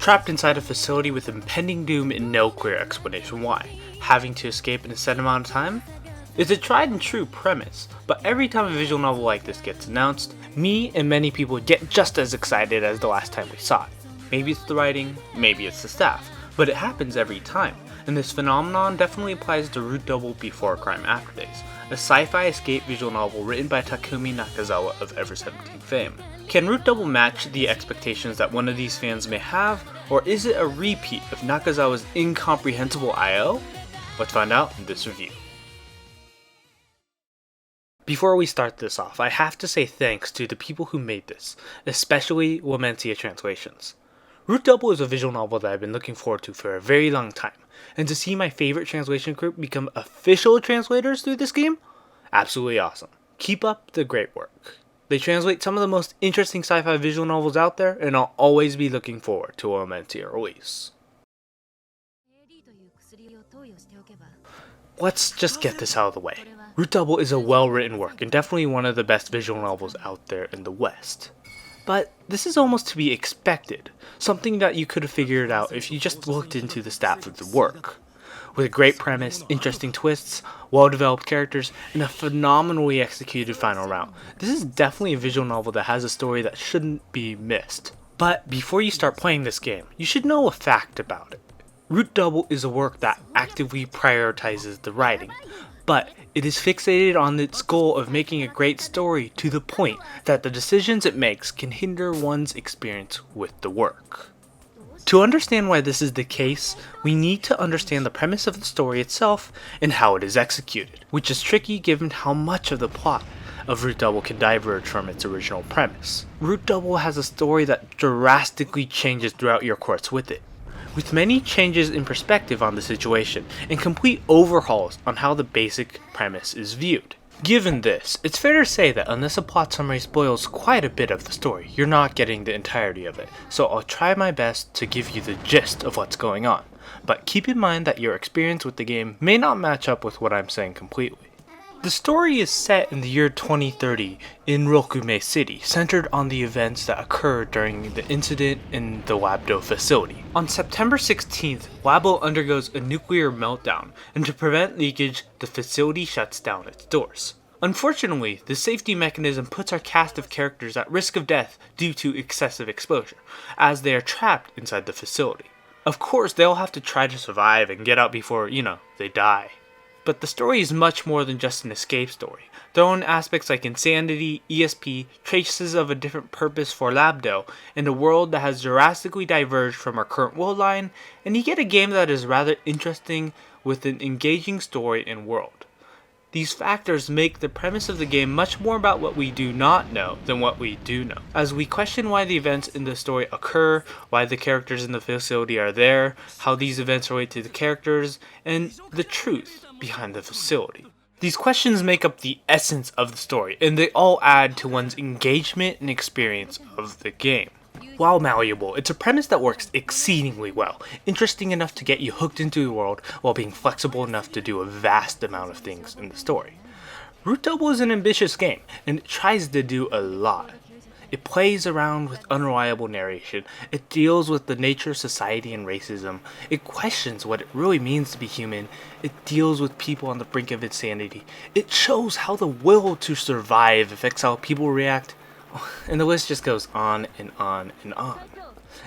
trapped inside a facility with impending doom and no clear explanation why, having to escape in a set amount of time? It's a tried and true premise, but every time a visual novel like this gets announced, me and many people get just as excited as the last time we saw it. Maybe it's the writing, maybe it's the staff, but it happens every time, and this phenomenon definitely applies to Root Double Before Crime After Days, a sci-fi escape visual novel written by Takumi Nakazawa of Ever 17 fame. Can Root Double match the expectations that one of these fans may have, or is it a repeat of Nakazawa's incomprehensible I.O.? Let's find out in this review. Before we start this off, I have to say thanks to the people who made this, especially Womentia Translations. Root Double is a visual novel that I've been looking forward to for a very long time, and to see my favorite translation group become official translators through this game? Absolutely awesome. Keep up the great work. They translate some of the most interesting sci-fi visual novels out there, and I'll always be looking forward to a Womentia release. Let's just get this out of the way. Root Double is a well-written work and definitely one of the best visual novels out there in the West. But this is almost to be expected, something that you could have figured out if you just looked into the stats of the work. With a great premise, interesting twists, well-developed characters, and a phenomenally executed final round, this is definitely a visual novel that has a story that shouldn't be missed. But before you start playing this game, you should know a fact about it. Root Double is a work that actively prioritizes the writing, but it is fixated on its goal of making a great story to the point that the decisions it makes can hinder one's experience with the work. To understand why this is the case, we need to understand the premise of the story itself and how it is executed, which is tricky given how much of the plot of Root Double can diverge from its original premise. Root Double has a story that drastically changes throughout your course with it, with many changes in perspective on the situation and complete overhauls on how the basic premise is viewed. Given this, it's fair to say that unless a plot summary spoils quite a bit of the story, you're not getting the entirety of it, so I'll try my best to give you the gist of what's going on, but keep in mind that your experience with the game may not match up with what I'm saying completely. The story is set in the year 2030 in Rokume City, centered on the events that occurred during the incident in the Labdo facility. On September 16th, Labo undergoes a nuclear meltdown, and to prevent leakage, the facility shuts down its doors. Unfortunately, the safety mechanism puts our cast of characters at risk of death due to excessive exposure, as they are trapped inside the facility. Of course, they'll have to try to survive and get out before, they die. But the story is much more than just an escape story. Throw in aspects like insanity, ESP, traces of a different purpose for Labdo, and a world that has drastically diverged from our current world line, and you get a game that is rather interesting with an engaging story and world. These factors make the premise of the game much more about what we do not know than what we do know, as we question why the events in the story occur, why the characters in the facility are there, how these events relate to the characters, and the truth behind the facility. These questions make up the essence of the story, and they all add to one's engagement and experience of the game. While malleable, it's a premise that works exceedingly well, interesting enough to get you hooked into the world while being flexible enough to do a vast amount of things in the story. Root Double is an ambitious game, and it tries to do a lot. It plays around with unreliable narration, it deals with the nature of society and racism, it questions what it really means to be human, it deals with people on the brink of insanity, it shows how the will to survive affects how people react, and the list just goes on and on and on.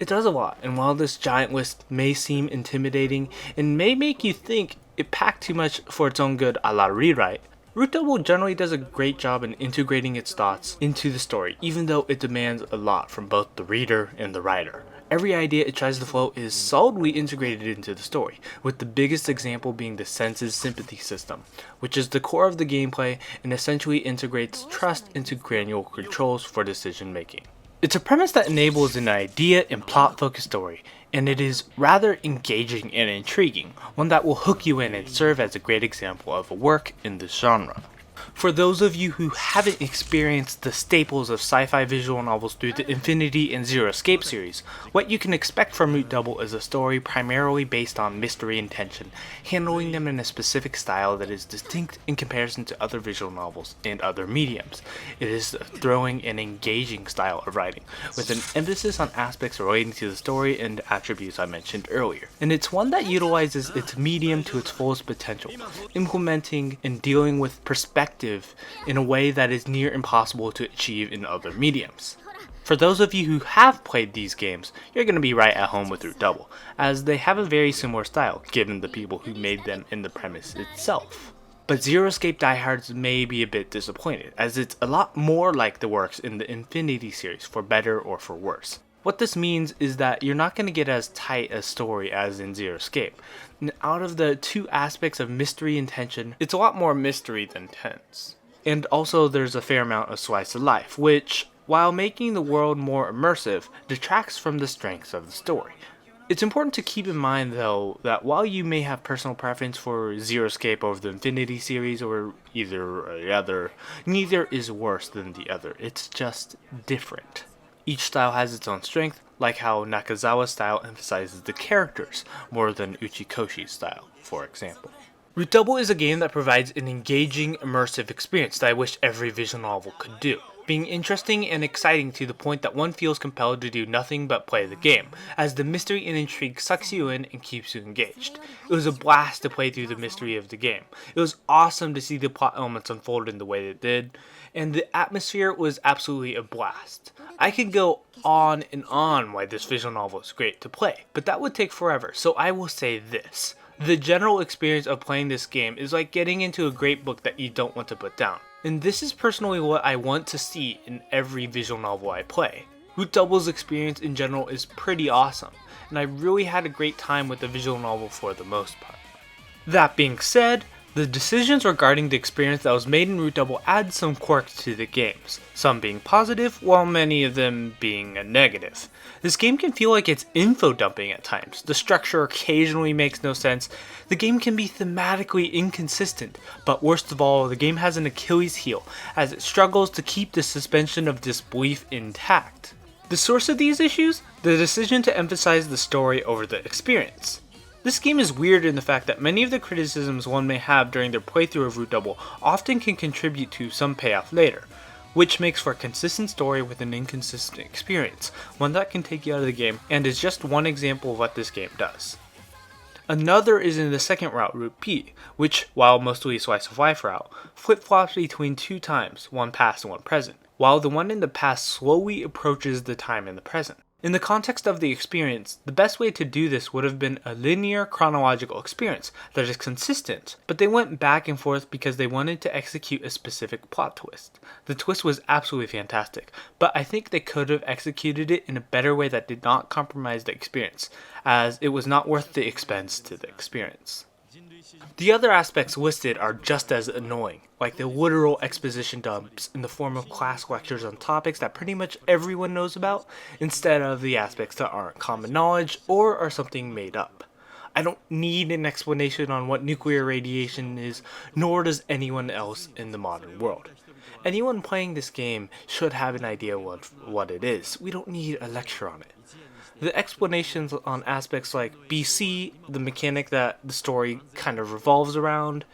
It does a lot, and while this giant list may seem intimidating and may make you think it packed too much for its own good a la Rewrite, Root Double generally does a great job in integrating its thoughts into the story, even though it demands a lot from both the reader and the writer. Every idea it tries to float is solidly integrated into the story, with the biggest example being the senses sympathy system, which is the core of the gameplay and essentially integrates trust into granular controls for decision making. It's a premise that enables an idea and plot-focused story, and it is rather engaging and intriguing, one that will hook you in and serve as a great example of a work in this genre. For those of you who haven't experienced the staples of sci-fi visual novels through the Infinity and Zero Escape series, what you can expect from Root Double is a story primarily based on mystery and tension, handling them in a specific style that is distinct in comparison to other visual novels and other mediums. It is a thrilling and engaging style of writing, with an emphasis on aspects relating to the story and attributes I mentioned earlier. And it's one that utilizes its medium to its fullest potential, implementing and dealing with perspective in a way that is near impossible to achieve in other mediums. For those of you who have played these games, you're going to be right at home with Root Double, as they have a very similar style given the people who made them and the premise itself. But Zero Escape diehards may be a bit disappointed, as it's a lot more like the works in the Infinity series, for better or for worse. What this means is that you're not going to get as tight a story as in Zero Escape. And out of the two aspects of mystery and tension, it's a lot more mystery than tense. And also there's a fair amount of slice of life, which, while making the world more immersive, detracts from the strengths of the story. It's important to keep in mind though that while you may have personal preference for Zero Escape over the Infinity series or either or the other, neither is worse than the other, it's just different. Each style has its own strength, like how Nakazawa's style emphasizes the characters more than Uchikoshi's style, for example. Root Double is a game that provides an engaging, immersive experience that I wish every visual novel could do, being interesting and exciting to the point that one feels compelled to do nothing but play the game, as the mystery and intrigue sucks you in and keeps you engaged. It was a blast to play through the mystery of the game. It was awesome to see the plot elements unfold in the way it did, and the atmosphere was absolutely a blast. I could go on and on why this visual novel is great to play, but that would take forever, so I will say this. The general experience of playing this game is like getting into a great book that you don't want to put down. And this is personally what I want to see in every visual novel I play. Root Double's experience in general is pretty awesome, and I really had a great time with the visual novel for the most part. That being said, the decisions regarding the experience that was made in Root Double add some quirks to the games, some being positive, while many of them being a negative. This game can feel like it's info dumping at times, the structure occasionally makes no sense, the game can be thematically inconsistent, but worst of all, the game has an Achilles heel, as it struggles to keep the suspension of disbelief intact. The source of these issues? The decision to emphasize the story over the experience. This game is weird in the fact that many of the criticisms one may have during their playthrough of Root Double often can contribute to some payoff later, which makes for a consistent story with an inconsistent experience, one that can take you out of the game, and is just one example of what this game does. Another is in the second route, Route P, which, while mostly a slice of life route, flip-flops between two times, one past and one present, while the one in the past slowly approaches the time in the present. In the context of the experience, the best way to do this would have been a linear chronological experience that is consistent, but they went back and forth because they wanted to execute a specific plot twist. The twist was absolutely fantastic, but I think they could have executed it in a better way that did not compromise the experience, as it was not worth the expense to the experience. The other aspects listed are just as annoying, like the literal exposition dumps in the form of class lectures on topics that pretty much everyone knows about, instead of the aspects that aren't common knowledge or are something made up. I don't need an explanation on what nuclear radiation is, nor does anyone else in the modern world. Anyone playing this game should have an idea of what it is. We don't need a lecture on it. The explanations on aspects like BC, the mechanic that the story kind of revolves around,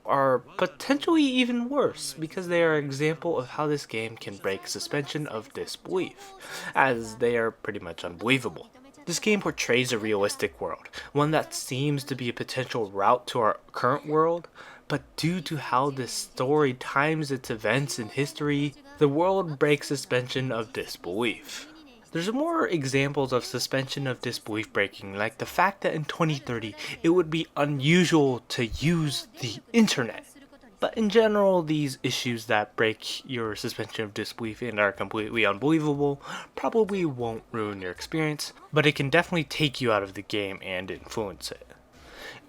are potentially even worse because they are an example of how this game can break suspension of disbelief, as they are pretty much unbelievable. This game portrays a realistic world, one that seems to be a potential route to our current world, but due to how this story times its events in history, the world breaks suspension of disbelief. There's more examples of suspension of disbelief breaking, like the fact that in 2030 it would be unusual to use the internet. But in general, these issues that break your suspension of disbelief and are completely unbelievable probably won't ruin your experience, but it can definitely take you out of the game and influence it.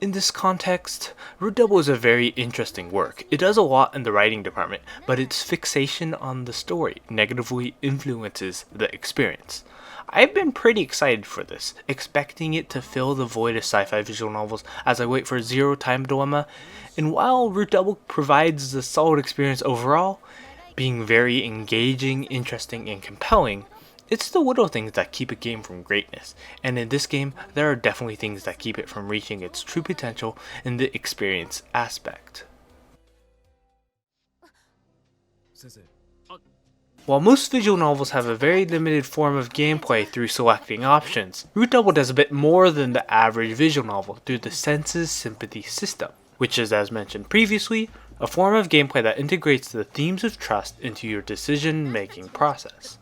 In this context, Root Double is a very interesting work. It does a lot in the writing department, but its fixation on the story negatively influences the experience. I've been pretty excited for this, expecting it to fill the void of sci-fi visual novels as I wait for Zero Time Dilemma, and while Root Double provides a solid experience overall, being very engaging, interesting, and compelling, it's the little things that keep a game from greatness, and in this game, there are definitely things that keep it from reaching its true potential in the experience aspect. While most visual novels have a very limited form of gameplay through selecting options, Root Double does a bit more than the average visual novel through the senses sympathy system, which is, as mentioned previously, a form of gameplay that integrates the themes of trust into your decision-making process.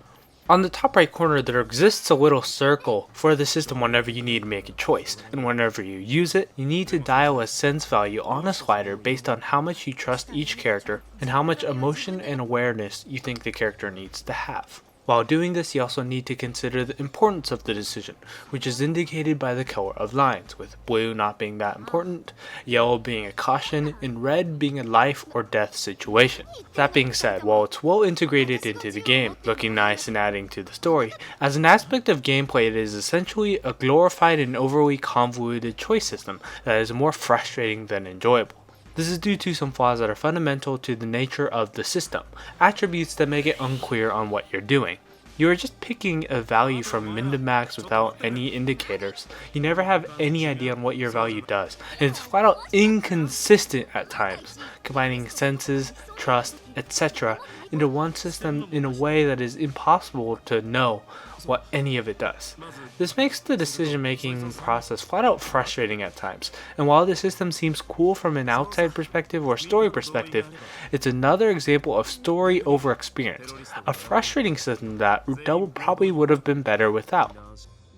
On the top right corner there exists a little circle for the system whenever you need to make a choice, and whenever you use it, you need to dial a sense value on a slider based on how much you trust each character and how much emotion and awareness you think the character needs to have. While doing this, you also need to consider the importance of the decision, which is indicated by the color of lines, with blue not being that important, yellow being a caution, and red being a life or death situation. That being said, while it's well integrated into the game, looking nice and adding to the story, as an aspect of gameplay it is essentially a glorified and overly convoluted choice system that is more frustrating than enjoyable. This is due to some flaws that are fundamental to the nature of the system, attributes that make it unclear on what you're doing. You are just picking a value from min to max without any indicators. You never have any idea on what your value does, and it's flat out inconsistent at times, combining senses, trust, etc. into one system in a way that is impossible to know what any of it does. This makes the decision-making process flat out frustrating at times, and while the system seems cool from an outside perspective or story perspective, it's another example of story over experience, a frustrating system that Root Double probably would have been better without.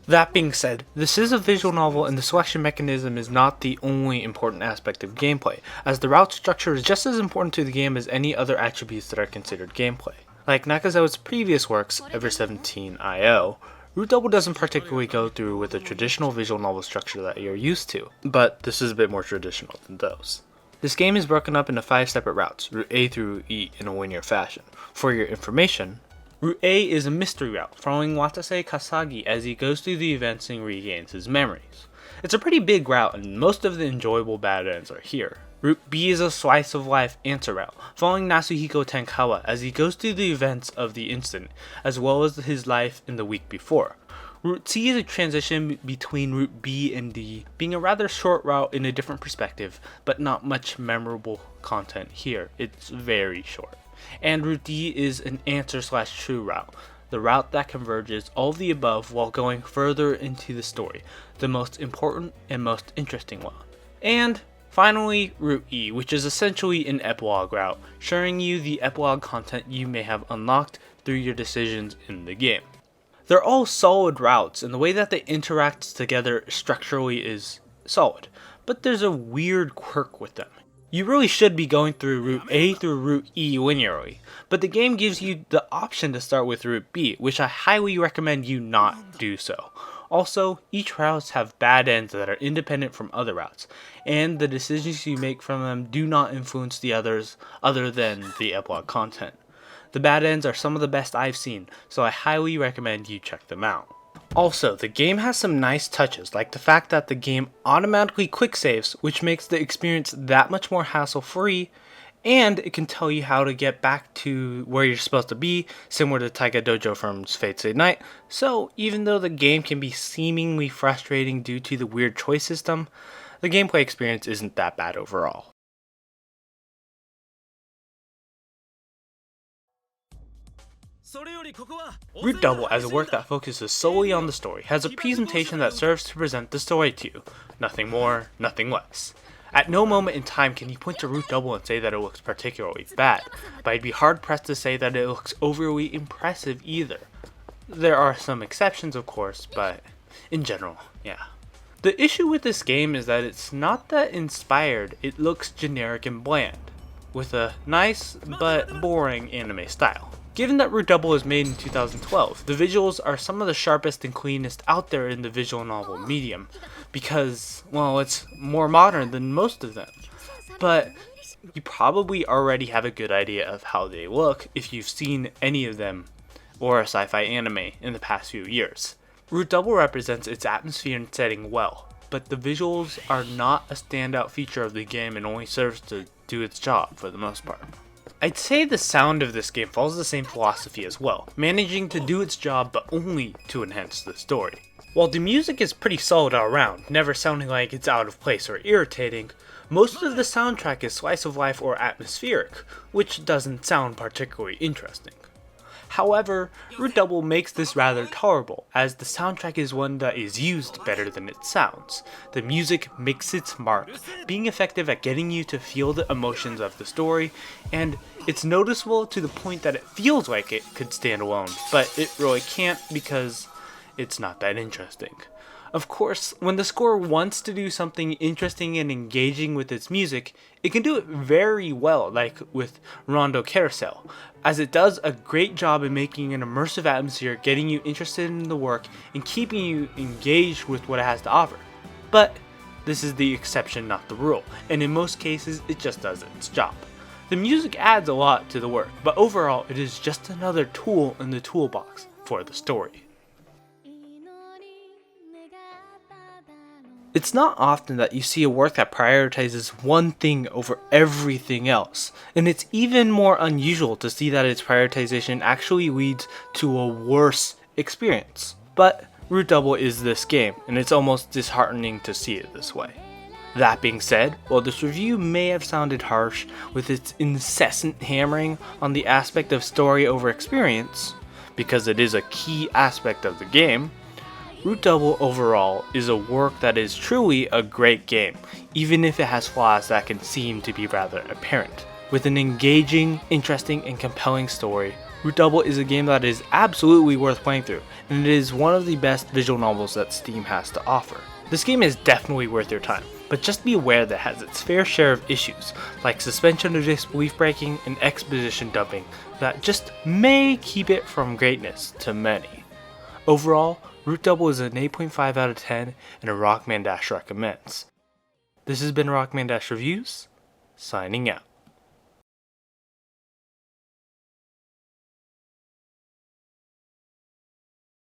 That being said, this is a visual novel and the selection mechanism is not the only important aspect of gameplay, as the route structure is just as important to the game as any other attributes that are considered gameplay. Like Nakazawa's previous works, Ever 17 IO, Root Double doesn't particularly go through with the traditional visual novel structure that you're used to, but this is a bit more traditional than those. This game is broken up into 5 separate routes, Route A through Route E in a linear fashion. For your information, Route A is a mystery route, following Watase Kasagi as he goes through the events and regains his memories. It's a pretty big route and most of the enjoyable bad ends are here. Route B is a slice of life answer route, following Nasuhiko Tenkawa as he goes through the events of the incident, as well as his life in the week before. Route C is a transition between Route B and D, being a rather short route in a different perspective, but not much memorable content here. It's very short. And Route D is an answer/true route, the route that converges all of the above while going further into the story, the most important and most interesting one. And finally, Route E, which is essentially an epilogue route, showing you the epilogue content you may have unlocked through your decisions in the game. They're all solid routes, and the way that they interact together structurally is solid, but there's a weird quirk with them. You really should be going through Route A through Route E linearly, but the game gives you the option to start with Route B, which I highly recommend you not do so. Also, each routes have bad ends that are independent from other routes, and the decisions you make from them do not influence the others other than the epilogue content. The bad ends are some of the best I've seen, so I highly recommend you check them out. Also, the game has some nice touches, like the fact that the game automatically quick saves, which makes the experience that much more hassle-free, and it can tell you how to get back to where you're supposed to be, similar to Taiga Dojo from Fate Stay Night. So, even though the game can be seemingly frustrating due to the weird choice system, the gameplay experience isn't that bad overall. Root Double, as a work that focuses solely on the story, has a presentation that serves to present the story to you. Nothing more, nothing less. At no moment in time can you point to Root Double and say that it looks particularly bad, but I'd be hard pressed to say that it looks overly impressive either. There are some exceptions of course, but in general, yeah. The issue with this game is that it's not that inspired, it looks generic and bland, with a nice but boring anime style. Given that Root Double was made in 2012, the visuals are some of the sharpest and cleanest out there in the visual novel medium, because, well, it's more modern than most of them. But you probably already have a good idea of how they look if you've seen any of them or a sci-fi anime in the past few years. Root Double represents its atmosphere and setting well, but the visuals are not a standout feature of the game and only serves to do its job for the most part. I'd say the sound of this game follows the same philosophy as well, managing to do its job but only to enhance the story. While the music is pretty solid all around, never sounding like it's out of place or irritating, most of the soundtrack is slice of life or atmospheric, which doesn't sound particularly interesting. However, Root Double makes this rather tolerable, as the soundtrack is one that is used better than it sounds. The music makes its mark, being effective at getting you to feel the emotions of the story, and it's noticeable to the point that it feels like it could stand alone, but it really can't because it's not that interesting. Of course, when the score wants to do something interesting and engaging with its music, it can do it very well, like with Rondo Carousel, as it does a great job in making an immersive atmosphere, getting you interested in the work, and keeping you engaged with what it has to offer. But this is the exception, not the rule, and in most cases, it just does its job. The music adds a lot to the work, but overall, it is just another tool in the toolbox for the story. It's not often that you see a work that prioritizes one thing over everything else, and it's even more unusual to see that its prioritization actually leads to a worse experience. But Root Double is this game, and it's almost disheartening to see it this way. That being said, while this review may have sounded harsh with its incessant hammering on the aspect of story over experience, because it is a key aspect of the game, Root Double overall is a work that is truly a great game, even if it has flaws that can seem to be rather apparent. With an engaging, interesting, and compelling story, Root Double is a game that is absolutely worth playing through, and it is one of the best visual novels that Steam has to offer. This game is definitely worth your time, but just be aware that it has its fair share of issues, like suspension of disbelief breaking and exposition dumping, that just may keep it from greatness to many. Overall, Root Double is an 8.5 out of 10 and a RockmanDash recommends. This has been RockmanDash Reviews, signing out.